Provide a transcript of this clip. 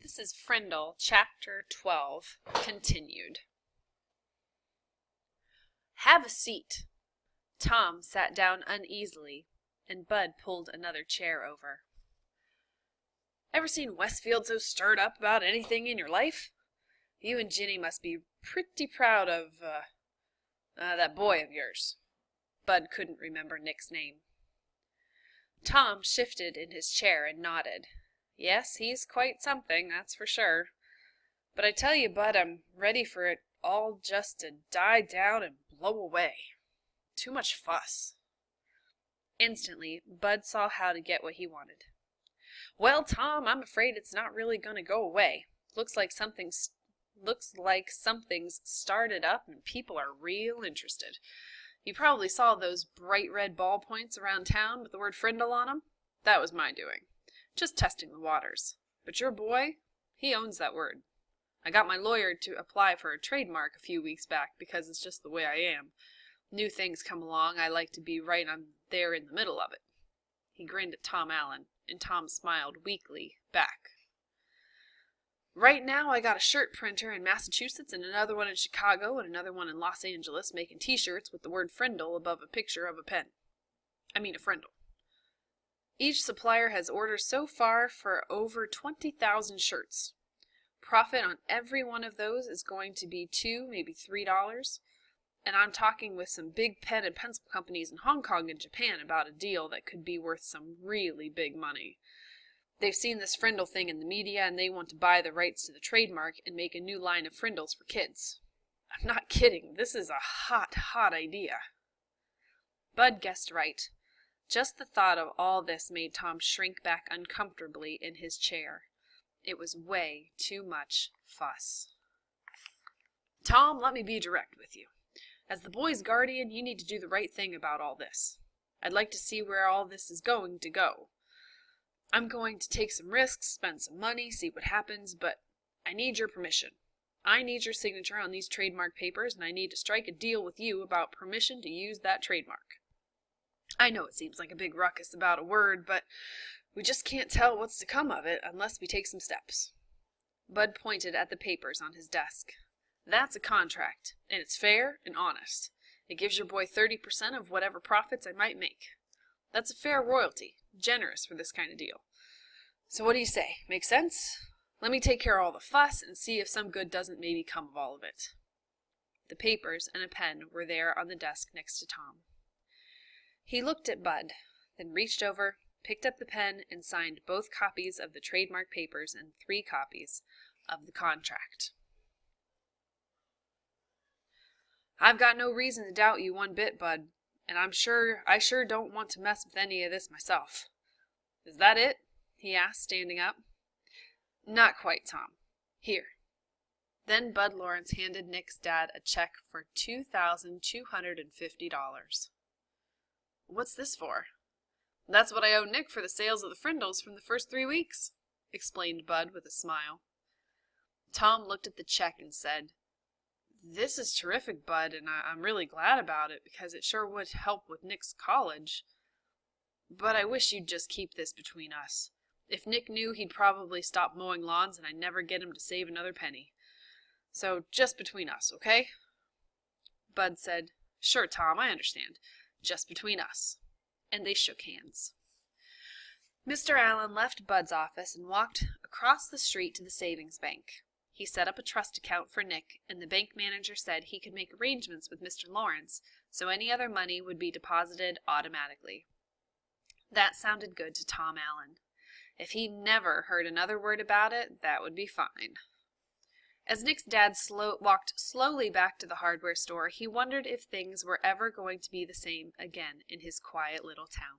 This is Frindle, Chapter 12, continued. Have a seat. Tom sat down uneasily, and Bud pulled another chair over. Ever seen Westfield so stirred up about anything in your life? You and Ginny must be pretty proud of, that boy of yours. Bud couldn't remember Nick's name. Tom shifted in his chair and nodded. Yes, he's quite something, that's for sure. But I tell you, Bud, I'm ready for it all just to die down and blow away. Too much fuss. Instantly, Bud saw how to get what he wanted. Well, Tom, I'm afraid it's not really going to go away. Looks like something's started up and people are real interested. You probably saw those bright red ballpoints around town with the word Frindle on them. That was my doing. Just testing the waters. But your boy, he owns that word. I got my lawyer to apply for a trademark a few weeks back because it's just the way I am. New things come along, I like to be right on there in the middle of it. He grinned at Tom Allen, and Tom smiled weakly back. Right now I got a shirt printer in Massachusetts and another one in Chicago and another one in Los Angeles making t-shirts with the word Frindle above a picture of a pen. I mean a Frindle. Each supplier has orders so far for over 20,000 shirts. Profit on every one of those is going to be $2, maybe $3. And I'm talking with some big pen and pencil companies in Hong Kong and Japan about a deal that could be worth some really big money. They've seen this Frindle thing in the media and they want to buy the rights to the trademark and make a new line of Frindles for kids. I'm not kidding. This is a hot idea. Bud guessed right. Just the thought of all this made Tom shrink back uncomfortably in his chair. It was way too much fuss. Tom, let me be direct with you. As the boy's guardian, you need to do the right thing about all this. I'd like to see where all this is going to go. I'm going to take some risks, spend some money, see what happens, but I need your permission. I need your signature on these trademark papers, and I need to strike a deal with you about permission to use that trademark. I know it seems like a big ruckus about a word, but we just can't tell what's to come of it unless we take some steps. Bud pointed at the papers on his desk. That's a contract, and it's fair and honest. It gives your boy 30% of whatever profits I might make. That's a fair royalty, generous for this kind of deal. So what do you say? Make sense? Let me take care of all the fuss and see if some good doesn't maybe come of all of it. The papers and a pen were there on the desk next to Tom. He looked at Bud, then reached over, picked up the pen, and signed both copies of the trademark papers and 3 copies of the contract. I've got no reason to doubt you one bit, Bud, and I sure don't want to mess with any of this myself. Is that it? He asked, standing up. Not quite, Tom. Here. Then Bud Lawrence handed Nick's dad a check for $2,250. What's this for? That's what I owe Nick for the sales of the Frindles from the first 3 weeks, explained Bud with a smile. Tom looked at the check and said, This is terrific, Bud, and I'm really glad about it because it sure would help with Nick's college. But I wish you'd just keep this between us. If Nick knew, he'd probably stop mowing lawns and I'd never get him to save another penny. So just between us, okay? Bud said, Sure, Tom, I understand. Just between us. And they shook hands. Mr. Allen left Bud's office and walked across the street to the savings bank. He set up a trust account for Nick, and the bank manager said he could make arrangements with Mr. Lawrence so any other money would be deposited automatically. That sounded good to Tom Allen. If he never heard another word about it, that would be fine. As Nick's dad walked slowly back to the hardware store, he wondered if things were ever going to be the same again in his quiet little town.